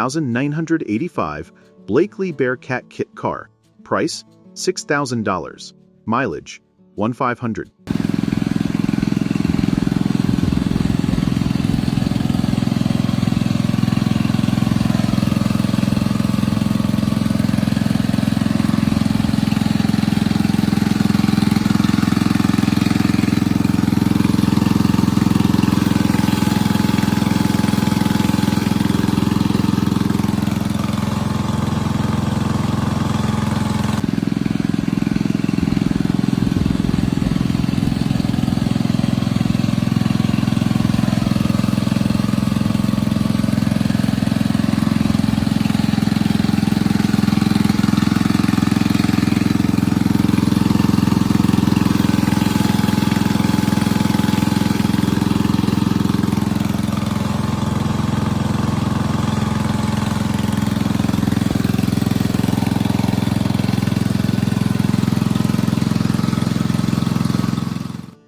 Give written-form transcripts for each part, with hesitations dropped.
1985 Blakeley Bearcat kit car. Price $6,000. Mileage 1,500.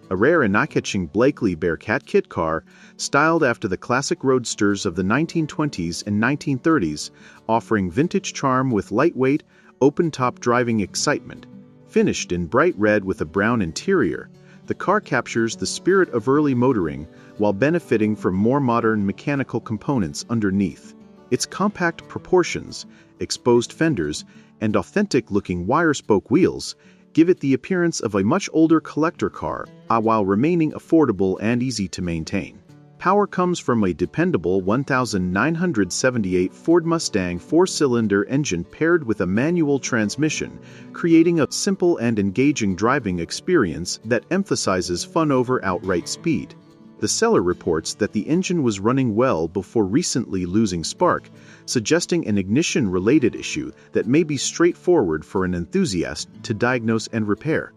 A rare and eye-catching Blakeley Bearcat kit car, styled after the classic roadsters of the 1920s and 1930s, offering vintage charm with lightweight, open-top driving excitement. Finished in bright red with a brown interior, the car captures the spirit of early motoring while benefiting from more modern mechanical components underneath. Its compact proportions, exposed fenders, and authentic-looking wire-spoke wheels give it the appearance of a much older collector car, while remaining affordable and easy to maintain. Power comes from a dependable 1978 Ford Mustang 4-cylinder engine paired with a manual transmission, creating a simple and engaging driving experience that emphasizes fun over outright speed. The seller reports that the engine was running well before recently losing spark, suggesting an ignition-related issue that may be straightforward for an enthusiast to diagnose and repair.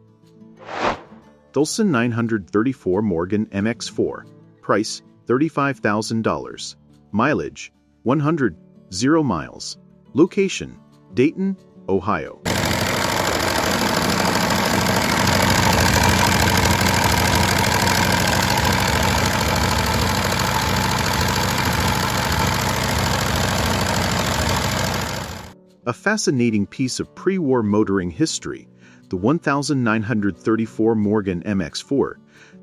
Dolson 934 Morgan MX4. Price $35,000. Mileage 100, 0 miles. Location Dayton, Ohio. A fascinating piece of pre-war motoring history, the 1934 Morgan MX4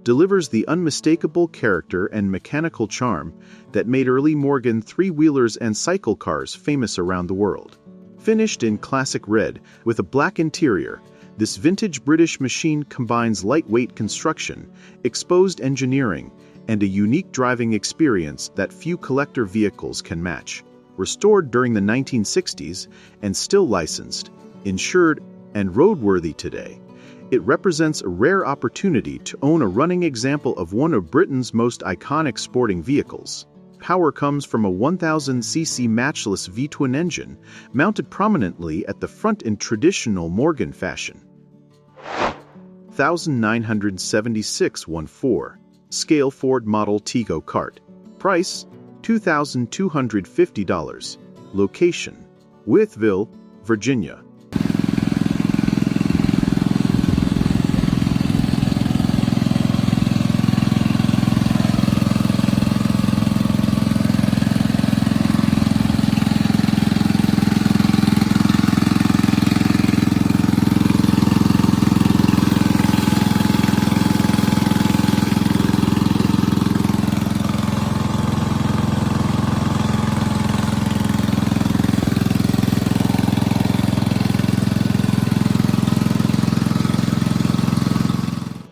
delivers the unmistakable character and mechanical charm that made early Morgan three-wheelers and cycle cars famous around the world. Finished in classic red with a black interior, this vintage British machine combines lightweight construction, exposed engineering, and a unique driving experience that few collector vehicles can match. Restored during the 1960s and still licensed, insured, and roadworthy today, it represents a rare opportunity to own a running example of one of Britain's most iconic sporting vehicles. Power comes from a 1000cc matchless V-twin engine, mounted prominently at the front in traditional Morgan fashion. 1976 1.4 Scale Ford Model T go-kart. Price $2,250. Location Wytheville, Virginia.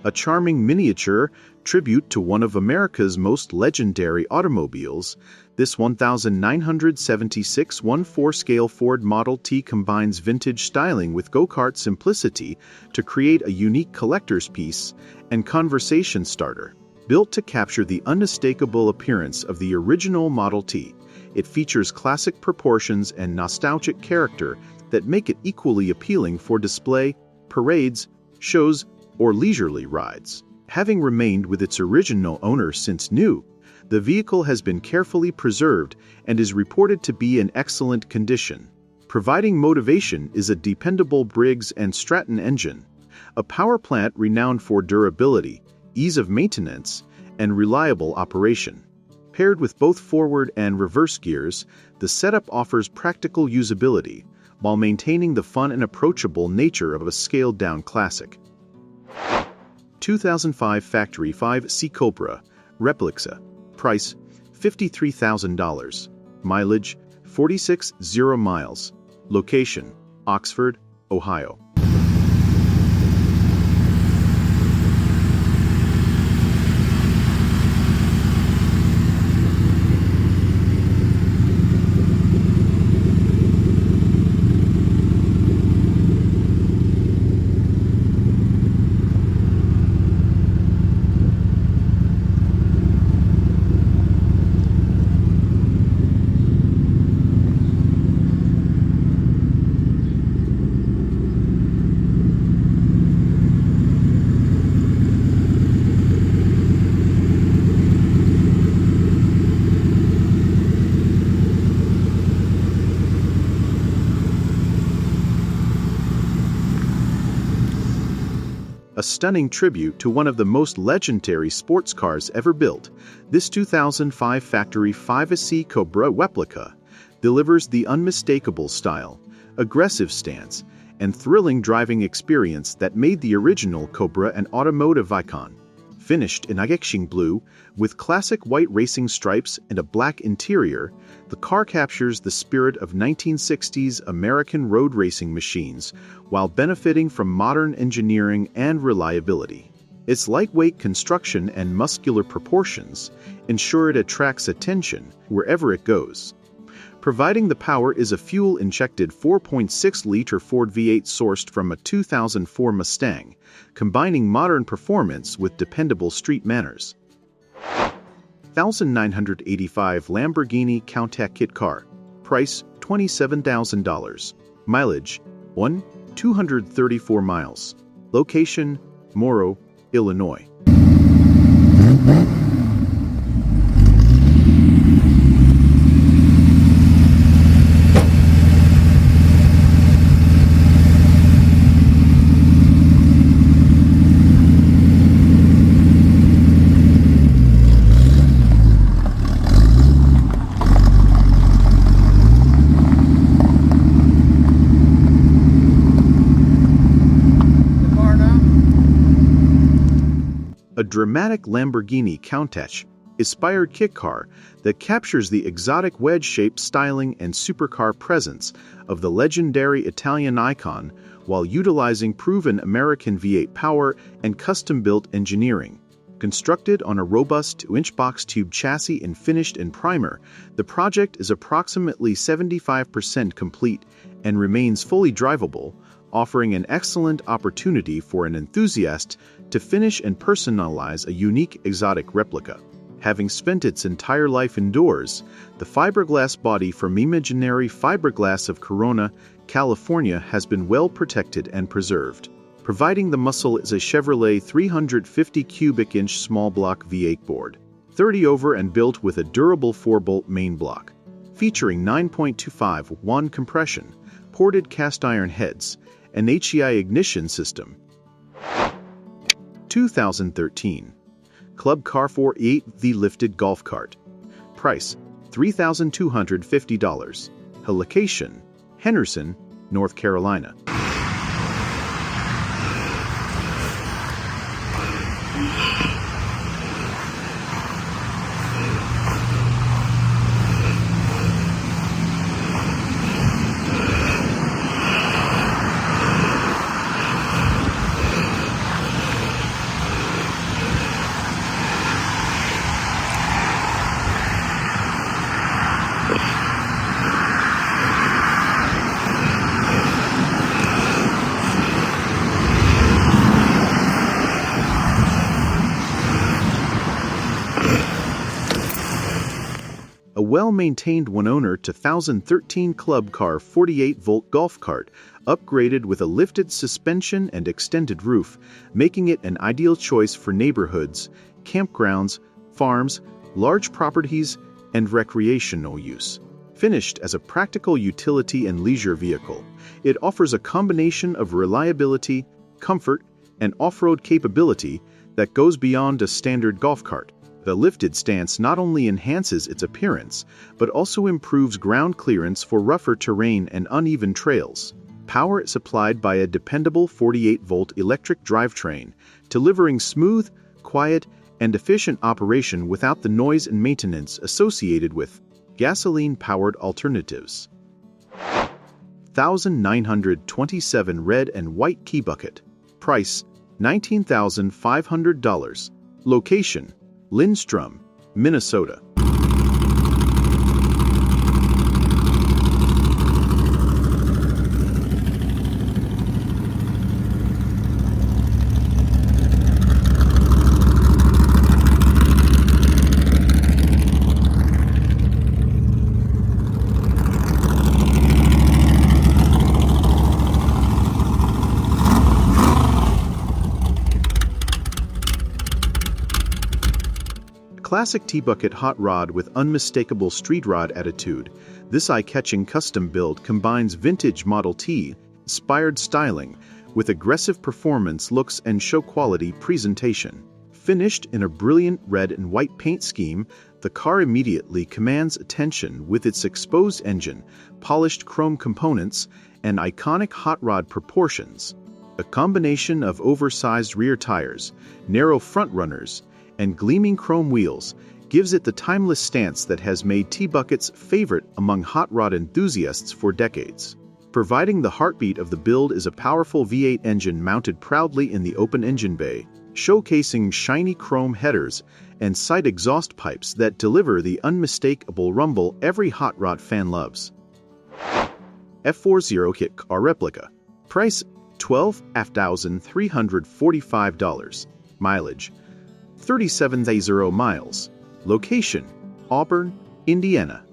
A charming miniature tribute to one of America's most legendary automobiles, this 1976 1.4 scale Ford Model T combines vintage styling with go-kart simplicity to create a unique collector's piece and conversation starter. Built to capture the unmistakable appearance of the original Model T, it features classic proportions and nostalgic character that make it equally appealing for display, parades, shows, or leisurely rides. Having remained with its original owner since new, the vehicle has been carefully preserved and is reported to be in excellent condition. Providing motivation is a dependable Briggs & Stratton engine, a power plant renowned for durability, ease of maintenance, and reliable operation. Paired with both forward and reverse gears, the setup offers practical usability while maintaining the fun and approachable nature of a scaled-down classic. 2005 Factory 5 Cobra Replica. Price $53,000. Mileage 46,000 miles. Location Oxford, Ohio. A stunning tribute to one of the most legendary sports cars ever built, this 2005 Factory 5 Cobra Replica delivers the unmistakable style, aggressive stance, and thrilling driving experience that made the original Cobra an automotive icon. Finished in Ixing blue, with classic white racing stripes and a black interior, the car captures the spirit of 1960s American road racing machines while benefiting from modern engineering and reliability. Its lightweight construction and muscular proportions ensure it attracts attention wherever it goes. Providing the power is a fuel-injected 4.6-liter Ford V8 sourced from a 2004 Mustang, combining modern performance with dependable street manners. 1985 Lamborghini Countach kit car. Price $27,000. Mileage 234 miles. Location Moro, Illinois. A dramatic Lamborghini Countach inspired kit car that captures the exotic wedge-shaped styling and supercar presence of the legendary Italian icon while utilizing proven American V8 power and custom-built engineering. Constructed on a robust 2-inch box tube chassis and finished in primer, the project is approximately 75% complete and remains fully drivable, offering an excellent opportunity for an enthusiast to finish and personalize a unique exotic replica. Having spent its entire life indoors, the fiberglass body from imaginary fiberglass of Corona, California has been well protected and preserved. Providing the muscle is a Chevrolet 350 cubic inch small block V8 board, 30 over and built with a durable 4-bolt main block. Featuring 9.25 WON compression, ported cast iron heads, and HEI ignition system. 2013 Club Car 4.8V lifted golf cart. Price $3,250. Location Henderson, North Carolina. A well-maintained one-owner 2013 Club Car 48-volt golf cart, upgraded with a lifted suspension and extended roof, making it an ideal choice for neighborhoods, campgrounds, farms, large properties, and recreational use. Finished as a practical utility and leisure vehicle, it offers a combination of reliability, comfort, and off-road capability that goes beyond a standard golf cart. The lifted stance not only enhances its appearance, but also improves ground clearance for rougher terrain and uneven trails. Power is supplied by a dependable 48-volt electric drivetrain, delivering smooth, quiet, and efficient operation without the noise and maintenance associated with gasoline-powered alternatives. 1927 red and white key bucket. Price $19,500. Location Lindstrom, Minnesota. Classic T-bucket hot rod with unmistakable street rod attitude, this eye-catching custom build combines vintage Model T-inspired styling with aggressive performance looks and show-quality presentation. Finished in a brilliant red and white paint scheme, the car immediately commands attention with its exposed engine, polished chrome components, and iconic hot rod proportions. A combination of oversized rear tires, narrow front runners, and gleaming chrome wheels gives it the timeless stance that has made T-buckets favorite among hot rod enthusiasts for decades. Providing the heartbeat of the build is a powerful V8 engine mounted proudly in the open engine bay, showcasing shiny chrome headers and side exhaust pipes that deliver the unmistakable rumble every hot rod fan loves. F40 kit car replica. Price $12,345. Mileage 37,000 miles. Location Auburn, Indiana.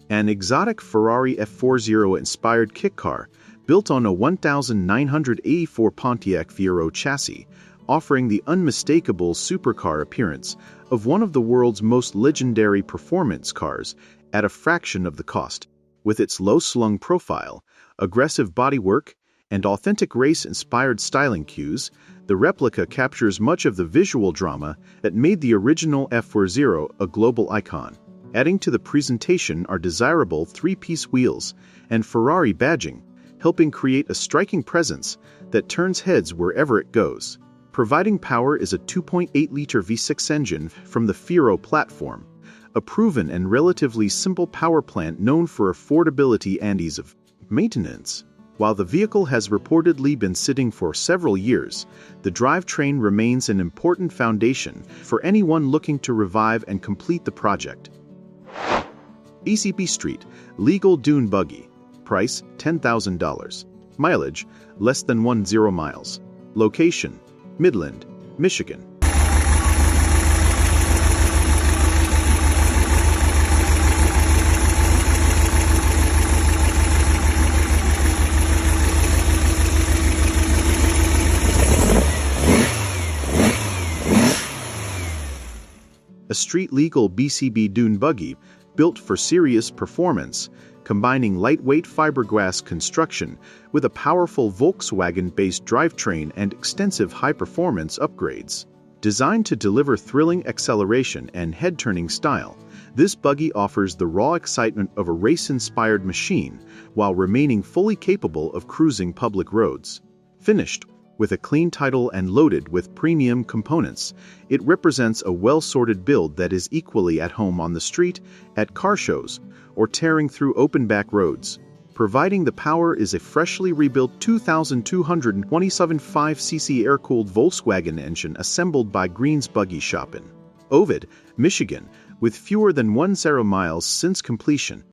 An exotic Ferrari F40 inspired kit car built on a 1984 Pontiac Fiero chassis, offering the unmistakable supercar appearance of one of the world's most legendary performance cars at a fraction of the cost. With its low-slung profile, aggressive bodywork, and authentic race-inspired styling cues, the replica captures much of the visual drama that made the original F40 a global icon. Adding to the presentation are desirable three-piece wheels and Ferrari badging, helping create a striking presence that turns heads wherever it goes. Providing power is a 2.8-liter V6 engine from the Fiero platform, a proven and relatively simple power plant known for affordability and ease of maintenance. While the vehicle has reportedly been sitting for several years, the drivetrain remains an important foundation for anyone looking to revive and complete the project. ECP Street Legal Dune Buggy. Price $10,000. Mileage less than 10 miles. Location Midland, Michigan. A street-legal BCB dune buggy built for serious performance, combining lightweight fiberglass construction with a powerful Volkswagen-based drivetrain and extensive high-performance upgrades. Designed to deliver thrilling acceleration and head-turning style, this buggy offers the raw excitement of a race-inspired machine while remaining fully capable of cruising public roads. Finished with a clean title and loaded with premium components, it represents a well-sorted build that is equally at home on the street, at car shows, or tearing through open back roads. Providing the power is a freshly rebuilt 2,227 5cc air-cooled Volkswagen engine assembled by Green's Buggy Shop in Ovid, Michigan, with fewer than 10 miles since completion.